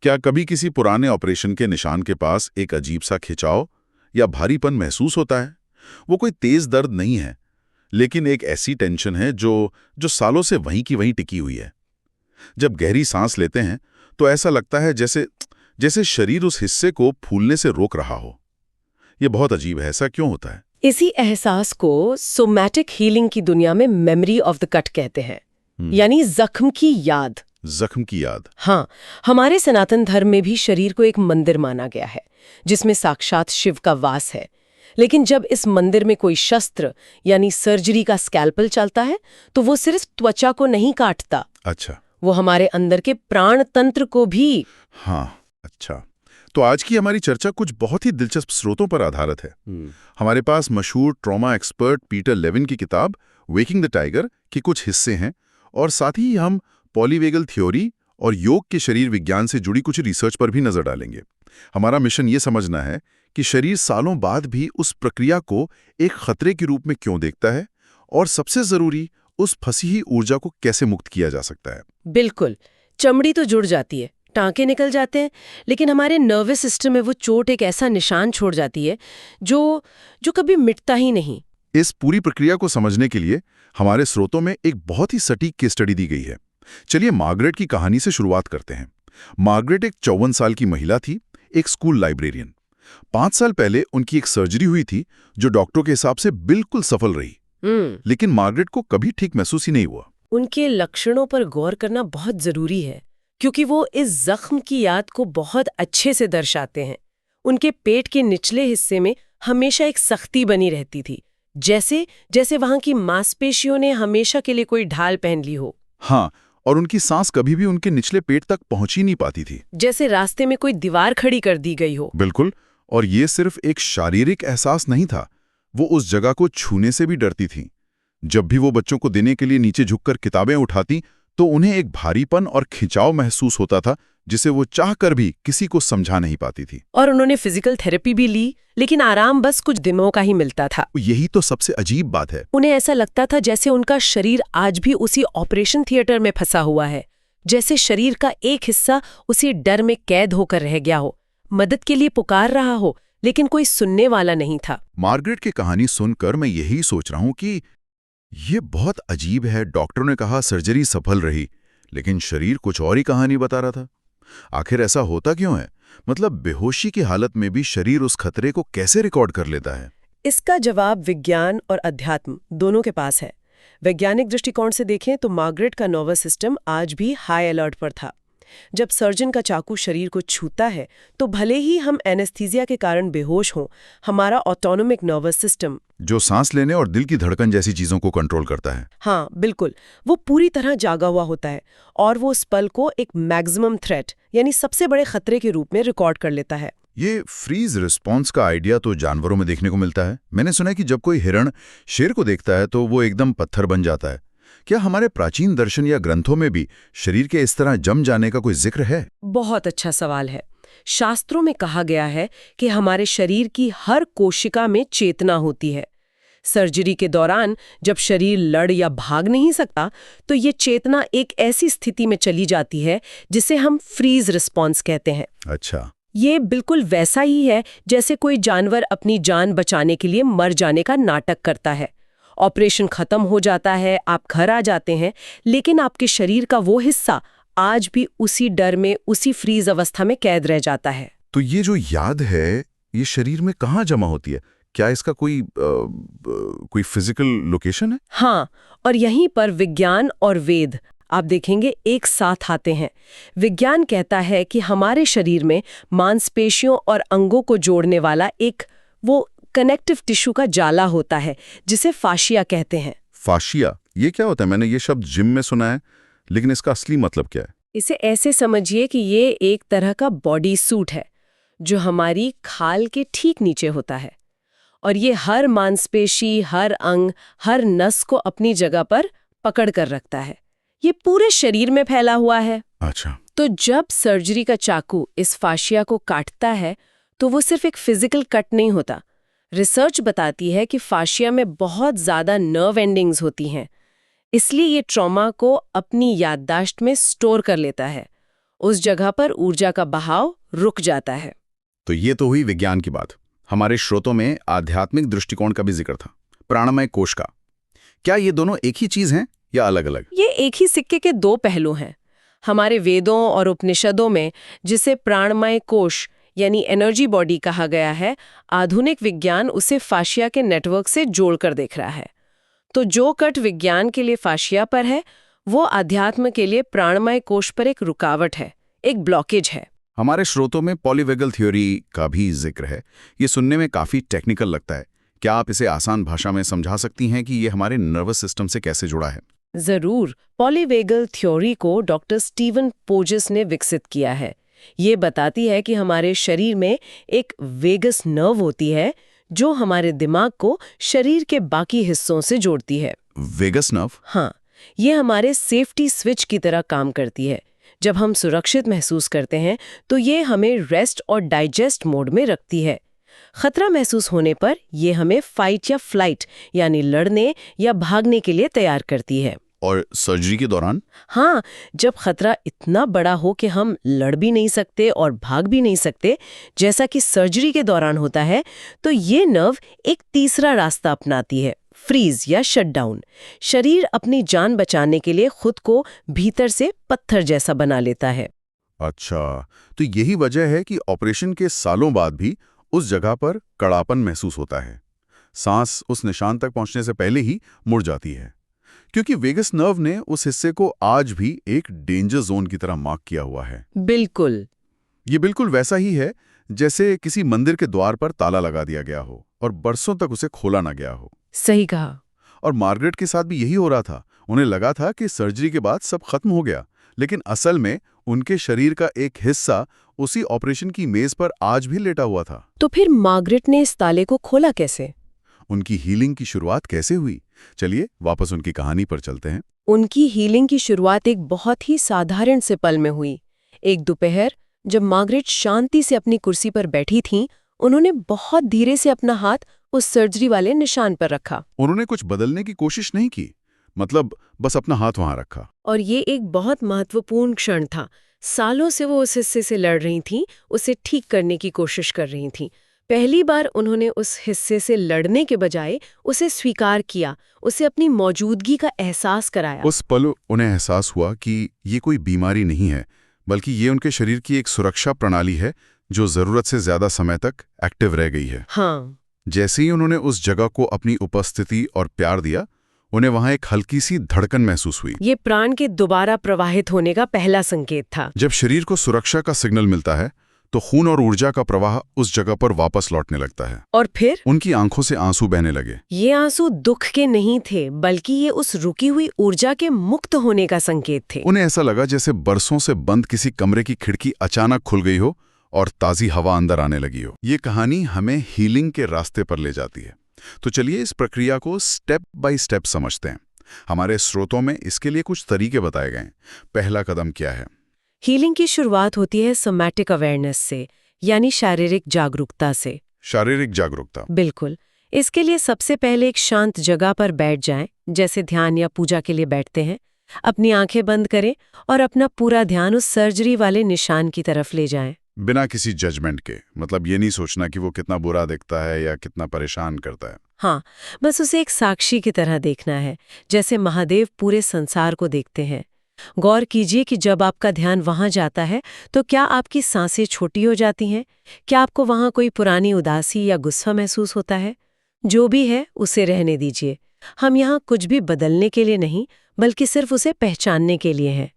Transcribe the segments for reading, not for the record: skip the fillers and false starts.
क्या कभी किसी पुराने ऑपरेशन के निशान के पास एक अजीब सा खिंचाव या भारीपन महसूस होता है? वो कोई तेज दर्द नहीं है, लेकिन एक ऐसी टेंशन है जो जो सालों से वहीं की वहीं टिकी हुई है। जब गहरी सांस लेते हैं तो ऐसा लगता है जैसे जैसे शरीर उस हिस्से को फूलने से रोक रहा हो। ये बहुत अजीब है, ऐसा क्यों होता है? इसी एहसास को सोमैटिक हीलिंग की दुनिया में मेमोरी ऑफ द कट कहते हैं, यानी जख्म की याद। जख्म की याद। हाँ, हमारे सनातन धर्म में भी शरीर को एक मंदिर माना गया है जिसमें साक्षात शिव का वास है। लेकिन जब इस मंदिर में कोई शस्त्र यानी सर्जरी का स्कैल्पल चलता है तो वो सिर्फ त्वचा को नहीं काटता। अच्छा। वो हमारे अंदर के प्राण तंत्र को भी। हाँ, अच्छा। तो आज की हमारी चर्चा कुछ बहुत ही दिलचस्प स्रोतों पर आधारित है। हमारे पास मशहूर ट्रॉमा एक्सपर्ट पीटर लेविन की किताब वेकिंग द टाइगर के कुछ हिस्से हैं, और साथ ही हम पॉलीवेगल थ्योरी और योग के शरीर विज्ञान से जुड़ी कुछ रिसर्च पर भी नजर डालेंगे। हमारा मिशन ये समझना है कि शरीर सालों बाद भी उस प्रक्रिया को एक खतरे के रूप में क्यों देखता है, और सबसे जरूरी, उस फंसी हुई ऊर्जा को कैसे मुक्त किया जा सकता है। बिल्कुल, चमड़ी तो जुड़ जाती है, टांके निकल जाते हैं, लेकिन हमारे नर्वस सिस्टम में वो चोट एक ऐसा निशान छोड़ जाती है जो जो कभी मिटता ही नहीं। इस पूरी प्रक्रिया को समझने के लिए हमारे स्रोतों में एक बहुत ही सटीक केस स्टडी दी गई है। चलिए मार्गरेट की कहानी से शुरुआत करते हैं। मार्गरेट एक 54 साल की महिला थी, एक स्कूल लाइब्रेरियन। 5 साल पहले उनकी एक सर्जरी हुई थी जो डॉक्टरों के हिसाब से बिल्कुल सफल रही। लेकिन मार्गरेट को कभी ठीक महसूस ही नहीं हुआ। उनके लक्षणों पर गौर करना बहुत जरूरी है, क्योंकि वो इस जख्म की याद को बहुत अच्छे से दर्शाते हैं। उनके पेट के निचले हिस्से में हमेशा एक सख्ती बनी रहती थी, जैसे जैसे वहां की मांसपेशियों ने हमेशा के लिए कोई ढाल पहन ली हो। हाँ, और उनकी सांस कभी भी उनके निचले पेट तक पहुंच ही नहीं पाती थी, जैसे रास्ते में कोई दीवार खड़ी कर दी गई हो। बिल्कुल। और ये सिर्फ एक शारीरिक एहसास नहीं था, वो उस जगह को छूने से भी डरती थी। जब भी वो बच्चों को देने के लिए नीचे झुककर किताबें उठाती तो उन्हें एक भारीपन और खिंचाव महसूस होता था जिसे वो चाहकर भी किसी को समझा नहीं पाती थी। और उन्होंने फिजिकल थेरेपी भी ली, लेकिन आराम बस कुछ दिनों का ही मिलता था। यही तो सबसे अजीब बात है। उन्हें ऐसा लगता था जैसे उनका शरीर आज भी उसी ऑपरेशन थिएटर में फंसा हुआ है, जैसे शरीर का एक हिस्सा उसी डर में कैद होकर रह गया हो, मदद के लिए पुकार रहा हो, लेकिन कोई सुनने वाला नहीं था। मार्गरेट की कहानी सुनकर मैं यही सोच रहा हूँ कि ये बहुत अजीब है। डॉक्टरों ने कहा सर्जरी सफल रही, लेकिन शरीर कुछ और ही कहानी बता रहा था। आखिर ऐसा होता क्यों है? मतलब बेहोशी की हालत में भी शरीर उस खतरे को कैसे रिकॉर्ड कर लेता है? इसका जवाब विज्ञान और अध्यात्म दोनों के पास है। वैज्ञानिक दृष्टिकोण से देखें तो मार्गरेट का नर्वस सिस्टम आज भी हाई अलर्ट पर था। जब सर्जन का चाकू शरीर को छूता है तो भले ही हम एनेस्थीसिया के कारण बेहोश हों, हमारा ऑटोनोमिक नर्वस सिस्टम, जो सांस लेने और दिल की धड़कन जैसी चीजों को कंट्रोल करता है, हाँ बिल्कुल, वो पूरी तरह जागा हुआ होता है और वो उस पल को एक मैक्सिमम थ्रेट यानी सबसे बड़े खतरे के रूप में रिकॉर्ड कर लेता है। ये फ्रीज रिस्पॉन्स का आइडिया तो जानवरों में देखने को मिलता है। मैंने सुना है कि जब कोई हिरण शेर को देखता है तो वो एकदम पत्थर बन जाता है। क्या हमारे प्राचीन दर्शन या ग्रंथों में भी शरीर के इस तरह जम जाने का कोई जिक्र है? बहुत अच्छा सवाल है। शास्त्रों में कहा गया है कि हमारे शरीर की हर कोशिका में चेतना होती है। सर्जरी के दौरान जब शरीर लड़ या भाग नहीं सकता तो ये चेतना एक ऐसी स्थिति में चली जाती है जिसे हम फ्रीज रिस्पॉन्स कहते हैं। अच्छा। ये बिल्कुल वैसा ही है जैसे कोई जानवर अपनी जान बचाने के लिए मर जाने का नाटक करता है। ऑपरेशन खत्म हो जाता है, आप घर आ जाते हैं, लेकिन आपके शरीर का वो हिस्सा आज भी उसी डर में, उसी फ्रीज अवस्था में कैद रह जाता है। तो ये जो याद है, ये शरीर में कहाँ जमा होती है? क्या इसका कोई फिजिकल लोकेशन है? हाँ, और यहीं पर विज्ञान और वेद आप देखेंगे एक साथ आते हैं। विज्ञान कहता है कि हमारे शरीर में मांसपेशियों और अंगों को जोड़ने वाला एक वो कनेक्टिव टिश्यू का जाला होता है जिसे फाशिया कहते हैं। फाशिया, ये क्या होता है? मैंने ये शब्द जिम में सुना है, लेकिन इसका असली मतलब क्या है? इसे ऐसे समझिए कि ये एक तरह का बॉडी सूट है जो हमारी खाल के ठीक नीचे होता है, और ये हर मांसपेशी, हर अंग, हर नस को अपनी जगह पर पकड़ कर रखता है। ये पूरे शरीर में फैला हुआ है। अच्छा। तो जब सर्जरी का चाकू इस फाशिया को काटता है तो वो सिर्फ एक फिजिकल कट नहीं होता। रिसर्च बताती है कि फाशिया में बहुत ज़्यादा नर्व एंडिंग्स होती हैं, इसलिए ये ट्रॉमा को अपनी याददाश्त में स्टोर कर लेता है उस जगह पर ऊर्जा का बहाव रुक जाता है। तो ये तो हुई विज्ञान की बात। हमारे श्रोतों में आध्यात्मिक दृष्टिकोण का भी जिक्र था, प्राणमय कोश का। क्या ये दोनों एक ही चीज हैं या अलग अलग? ये एक ही सिक्के के दो पहलू हैं। हमारे वेदों और उपनिषदों में जिसे प्राणमय कोश यानी एनर्जी बॉडी कहा गया है, आधुनिक विज्ञान उसे फाशिया के नेटवर्क से जोड़कर देख रहा है। तो जो कट विज्ञान के लिए फाशिया पर है, वो अध्यात्म के लिए प्राणमय कोश पर एक रुकावट है, एक ब्लॉकेज है। हमारे श्रोतों में पॉलीवेगल थ्योरी का भी जिक्र है। ये सुनने में काफी टेक्निकल लगता है। क्या आप इसे आसान भाषा में समझा सकती हैं कि ये हमारे नर्वस सिस्टम से कैसे जुड़ा है? जरूर। पॉलीवेगल थ्योरी को डॉक्टर स्टीवन पोर्जेस ने विकसित किया है। ये बताती है कि हमारे शरीर में एक वेगस नर्व होती है जो हमारे दिमाग को शरीर के बाकी हिस्सों से जोड़ती है। Vagus nerve? हाँ, ये हमारे सेफ्टी स्विच की तरह काम करती है। जब हम सुरक्षित महसूस करते हैं तो ये हमें रेस्ट और डाइजेस्ट मोड में रखती है। खतरा महसूस होने पर ये हमें फाइट या फ्लाइट यानी लड़ने या भागने के लिए तैयार करती है। और सर्जरी के दौरान? हाँ, जब खतरा इतना बड़ा हो कि हम लड़ भी नहीं सकते और भाग भी नहीं सकते, जैसा कि सर्जरी के दौरान होता है, तो ये नर्व एक तीसरा रास्ता अपनाती है, फ्रीज या शटडाउन। शरीर अपनी जान बचाने के लिए खुद को भीतर से पत्थर जैसा बना लेता है। अच्छा, तो यही वजह है कि ऑपरेशन के सालों बाद भी उस जगह पर कड़ापन महसूस होता है। सांस उस निशान तक पहुंचने से पहले ही मुड़ जाती है, क्योंकि वेगस नर्व ने उस हिस्से को आज भी एक डेंजर जोन की तरह मार्क किया हुआ है। बिल्कुल। ये बिल्कुल वैसा ही है जैसे किसी मंदिर के द्वार पर ताला लगा दिया गया हो और बरसों तक उसे खोला ना गया हो। सही कहा। और मार्गरेट के साथ भी यही हो रहा था। उन्हें लगा था कि सर्जरी के बाद सब खत्म हो गया, लेकिन असल में उनके शरीर का एक हिस्सा उसी ऑपरेशन की मेज पर आज भी लेटा हुआ था। तो फिर मार्गरेट ने इस ताले को खोला कैसे? उनकी हीलिंग की शुरुआत कैसे हुई? चलिए वापस उनकी कहानी पर चलते हैं। उनकी हीलिंग की शुरुआत एक बहुत ही साधारण से पल में हुई। एक दोपहर जब मार्गरेट शांति से अपनी कुर्सी पर बैठी थीं, उन्होंने बहुत धीरे से अपना हाथ उस सर्जरी वाले निशान पर रखा। उन्होंने कुछ बदलने की कोशिश नहीं की, मतलब बस अपना हाथ वहां रखा। और ये एक बहुत महत्वपूर्ण क्षण था। सालों से वो उस हिस्से से लड़ रही थीं, उसे ठीक करने की कोशिश कर रही थीं। पहली बार उन्होंने उस हिस्से से लड़ने के बजाय उसे स्वीकार किया, उसे अपनी मौजूदगी का एहसास कराया। उस पल उन्हें एहसास हुआ कि ये कोई बीमारी नहीं है, बल्कि ये उनके शरीर की एक सुरक्षा प्रणाली है जो जरूरत से ज्यादा समय तक एक्टिव रह गई है। हाँ। जैसे ही उन्होंने उस जगह को अपनी उपस्थिति और प्यार दिया, उन्हें वहां एक हल्की सी धड़कन महसूस हुई। ये प्राण के दोबारा प्रवाहित होने का पहला संकेत था। जब शरीर को सुरक्षा का सिग्नल मिलता है तो खून और ऊर्जा का प्रवाह उस जगह पर वापस लौटने लगता है। और फिर उनकी आंखों से आंसू बहने लगे। ये आंसू दुख के नहीं थे, बल्कि ये उस रुकी हुई ऊर्जा के मुक्त होने का संकेत थे। उन्हें ऐसा लगा जैसे बरसों से बंद किसी कमरे की खिड़की अचानक खुल गई हो और ताजी हवा अंदर आने लगी हो। ये कहानी हमें हीलिंग के रास्ते पर ले जाती है। तो चलिए इस प्रक्रिया को स्टेप बाय स्टेप समझते हैं। हमारे स्रोतों में इसके लिए कुछ तरीके बताए गए। पहला कदम क्या है? हीलिंग की शुरुआत होती है सोमैटिक अवेयरनेस से, यानी शारीरिक जागरूकता से। शारीरिक जागरूकता? बिल्कुल। इसके लिए सबसे पहले एक शांत जगह पर बैठ जाएं, जैसे ध्यान या पूजा के लिए बैठते हैं। अपनी आंखें बंद करें और अपना पूरा ध्यान उस सर्जरी वाले निशान की तरफ ले जाएं। बिना किसी जजमेंट के, मतलब ये नहीं सोचना कि वो कितना बुरा दिखता है या कितना परेशान करता है। हाँ, बस उसे एक साक्षी की तरह देखना है, जैसे महादेव पूरे संसार को देखते हैं। गौर कीजिए कि जब आपका ध्यान वहां जाता है तो क्या आपकी सांसें छोटी हो जाती हैं? क्या आपको वहां कोई पुरानी उदासी या गुस्सा महसूस होता है? जो भी है उसे रहने दीजिए। हम यहाँ कुछ भी बदलने के लिए नहीं, बल्कि सिर्फ उसे पहचानने के लिए हैं।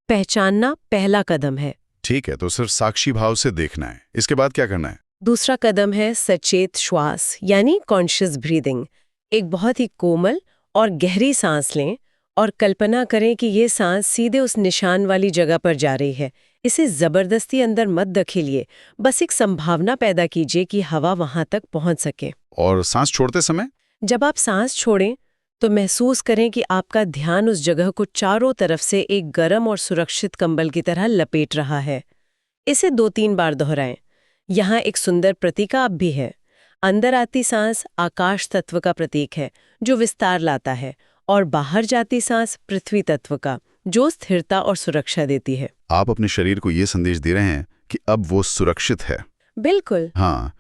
पहचानना पहला कदम है। ठीक है, तो सिर्फ साक्षी भाव से देखना है। इसके बाद क्या करना है? दूसरा कदम है सचेत श्वास, यानी कॉन्शियस ब्रीदिंग। एक बहुत ही कोमल और गहरी सांस लें और कल्पना करें कि ये सांस सीधे उस निशान वाली जगह पर जा रही है। इसे जबरदस्ती अंदर मत धकेलिए, बस एक संभावना पैदा कीजिए कि हवा वहां तक पहुंच सके। और सांस छोड़ते समय? जब आप सांस छोड़ें तो महसूस करें कि आपका ध्यान उस जगह को चारों तरफ से एक गर्म और सुरक्षित कंबल की तरह लपेट रहा है। इसे 2-3 बार दोहराएं। यहाँ एक सुंदर प्रतीकाप भी है। अंदर आती सांस आकाश तत्व का प्रतीक है, जो विस्तार लाता है, और बाहर जाती सांस पृथ्वी तत्व का, जो स्थिरता और सुरक्षा देती है। आप अपने शरीर को ये संदेश दे रहे हैं कि अब वो सुरक्षित है। बिल्कुल। हाँ,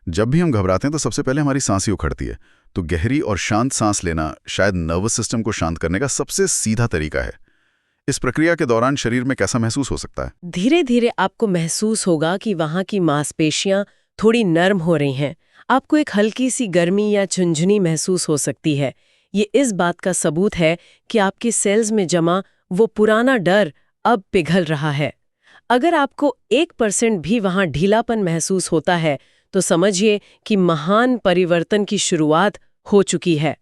जब भी हम घबराते हैं तो सबसे पहले हमारी सांस ही उखड़ती है। तो गहरी और शांत सांस लेना शायद नर्वस सिस्टम को शांत करने का सबसे सीधा तरीका है। इस प्रक्रिया के दौरान शरीर में कैसा महसूस हो सकता है? धीरे धीरे आपको महसूस होगा कि वहाँ की मांसपेशियां थोड़ी नर्म हो रही हैं। आपको एक हल्की सी गर्मी या झुंझुनी महसूस हो सकती है। ये इस बात का सबूत है कि आपके सेल्स में जमा वो पुराना डर अब पिघल रहा है। अगर आपको 1% भी वहाँ ढीलापन महसूस होता है तो समझिए कि महान परिवर्तन की शुरुआत हो चुकी है।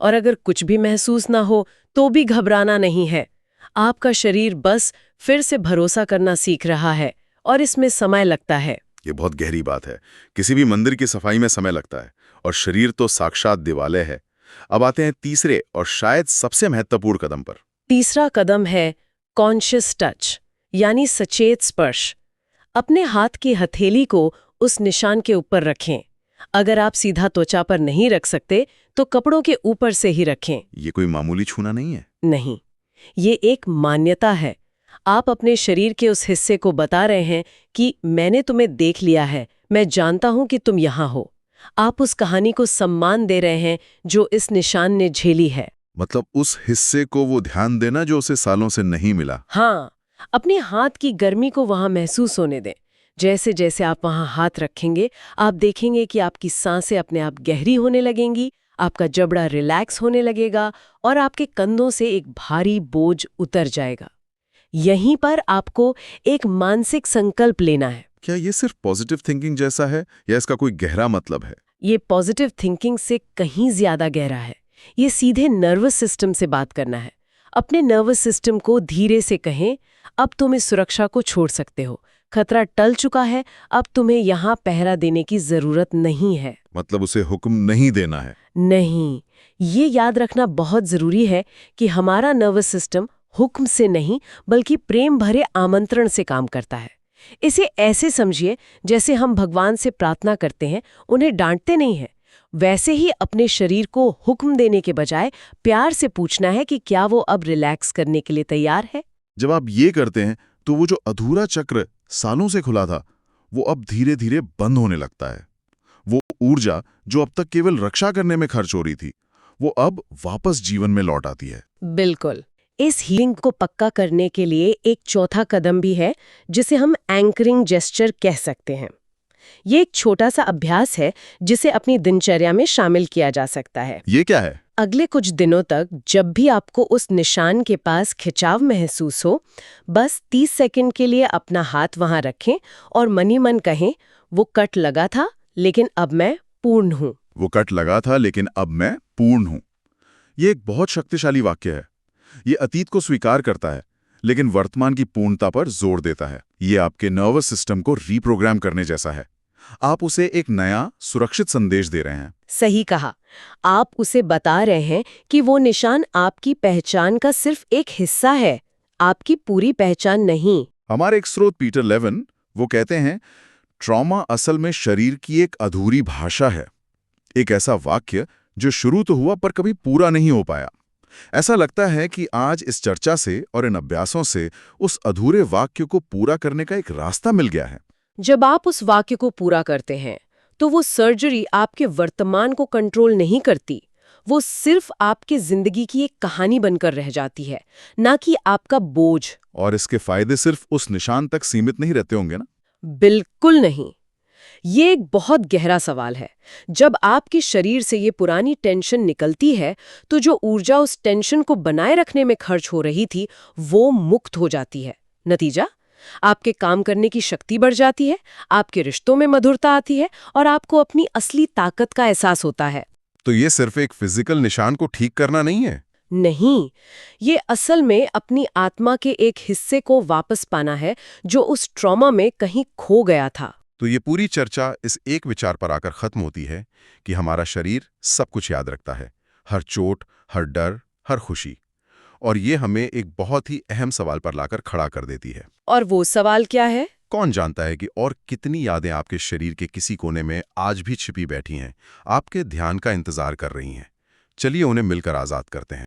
और अगर कुछ भी महसूस ना हो तो भी घबराना नहीं है। आपका शरीर बस फिर से भरोसा करना सीख रहा है और इसमें समय लगता है। ये बहुत गहरी बात है। किसी भी मंदिर की सफाई में समय लगता है और शरीर तो साक्षात दिवालय है। अब आते हैं तीसरे और शायद सबसे महत्वपूर्ण कदम पर। तीसरा कदम है कॉन्शियस टच, यानी सचेत स्पर्श। अपने हाथ की हथेली को उस निशान के ऊपर रखें। अगर आप सीधा त्वचा पर नहीं रख सकते तो कपड़ों के ऊपर से ही रखें। ये कोई मामूली छूना नहीं है। नहीं, ये एक मान्यता है। आप अपने शरीर के उस हिस्से को बता रहे हैं कि मैंने तुम्हें देख लिया है, मैं जानता हूं कि तुम यहाँ हो। आप उस कहानी को सम्मान दे रहे हैं जो इस निशान ने झेली है। मतलब उस हिस्से को वो ध्यान देना जो उसे सालों से नहीं मिला। हाँ, अपने हाथ की गर्मी को वहां महसूस होने दें। जैसे जैसे आप वहां हाथ रखेंगे, आप देखेंगे कि आपकी सांसें अपने आप गहरी होने लगेंगी, आपका जबड़ा रिलैक्स होने लगेगा और आपके कंधों से एक भारी बोझ उतर जाएगा। यहीं पर आपको एक मानसिक संकल्प लेना है। क्या ये सिर्फ पॉजिटिव थिंकिंग जैसा है या इसका कोई गहरा मतलब है? ये पॉजिटिव थिंकिंग से कहीं ज्यादा गहरा है। ये सीधे नर्वस सिस्टम से बात करना है। अपने नर्वस सिस्टम को धीरे से कहें, अब तुम इस सुरक्षा को छोड़ सकते हो। खतरा टल चुका है, अब तुम्हें यहाँ पहरा देने की जरूरत नहीं है। मतलब उसे हुक्म नहीं देना है। नहीं, ये याद रखना बहुत जरूरी है कि हमारा नर्वस सिस्टम हुक्म से नहीं बल्कि प्रेम भरे आमंत्रण से काम करता है। इसे ऐसे समझिए जैसे हम भगवान से प्रार्थना करते हैं, उन्हें डांटते नहीं हैं। वैसे ही अपने शरीर को हुक्म देने के बजाय प्यार से पूछना है कि क्या वो अब रिलैक्स करने के लिए तैयार है। जब आप ये करते हैं तो वो जो अधूरा चक्र सालों से खुला था वो अब धीरे धीरे बंद होने लगता है। वो ऊर्जा जो अब तक केवल रक्षा करने में खर्च हो रही थी वो अब वापस जीवन में लौट आती है। बिल्कुल। इस हीलिंग को पक्का करने के लिए एक चौथा कदम भी है जिसे हम एंकरिंग जेस्चर कह सकते हैं। ये एक छोटा सा अभ्यास है जिसे अपनी दिनचर्या में शामिल किया जा सकता है। ये क्या है? अगले कुछ दिनों तक जब भी आपको उस निशान के पास खिंचाव महसूस हो, बस 30 सेकंड के लिए अपना हाथ वहां रखें और मनी मन कहें, वो कट लगा था लेकिन अब मैं पूर्ण हूं। वो कट लगा था लेकिन अब मैं पूर्ण हूं। ये एक बहुत शक्तिशाली वाक्य है। ये अतीत को स्वीकार करता है लेकिन वर्तमान की पूर्णता पर जोर देता है। ये आपके नर्वस सिस्टम को रीप्रोग्राम करने जैसा है। आप उसे एक नया सुरक्षित संदेश दे रहे हैं। सही कहा। आप उसे बता रहे हैं कि वो निशान आपकी पहचान का सिर्फ एक हिस्सा है, आपकी पूरी पहचान नहीं। हमारे एक स्रोत पीटर लेविन वो कहते हैं, ट्रॉमा असल में शरीर की एक अधूरी भाषा है। एक ऐसा वाक्य जो शुरू तो हुआ पर कभी पूरा नहीं हो पाया। ऐसा लगता है कि आज इस चर्चा से और इन अभ्यासों से उस अधूरे वाक्य को पूरा करने का एक रास्ता मिल गया है। जब आप उस वाक्य को पूरा करते हैं तो वो सर्जरी आपके वर्तमान को कंट्रोल नहीं करती। वो सिर्फ आपके जिंदगी की एक कहानी बनकर रह जाती है, ना कि आपका बोझ। और इसके फायदे सिर्फ उस निशान तक सीमित नहीं रहते होंगे ना? बिल्कुल नहीं। ये एक बहुत गहरा सवाल है। जब आपके शरीर से ये पुरानी टेंशन निकलती है तो जो ऊर्जा उस टेंशन को बनाए रखने में खर्च हो रही थी वो मुक्त हो जाती है। नतीजा, आपके काम करने की शक्ति बढ़ जाती है, आपके रिश्तों में मधुरता आती है और आपको अपनी असली ताकत का एहसास होता है। तो ये सिर्फ एक फिजिकल निशान को ठीक करना नहीं है? नहीं, ये असल में अपनी आत्मा के एक हिस्से को वापस पाना है जो उस ट्रॉमा में कहीं खो गया था। तो ये पूरी चर्चा इस एक विचार पर आकर खत्म होती है कि हमारा शरीर सब कुछ याद रखता है, हर चोट, हर डर, हर खुशी। और ये हमें एक बहुत ही अहम सवाल पर लाकर खड़ा कर देती है। और वो सवाल क्या है? कौन जानता है कि और कितनी यादें आपके शरीर के किसी कोने में आज भी छिपी बैठी हैं, आपके ध्यान का इंतजार कर रही हैं। चलिए उन्हें मिलकर आजाद करते हैं।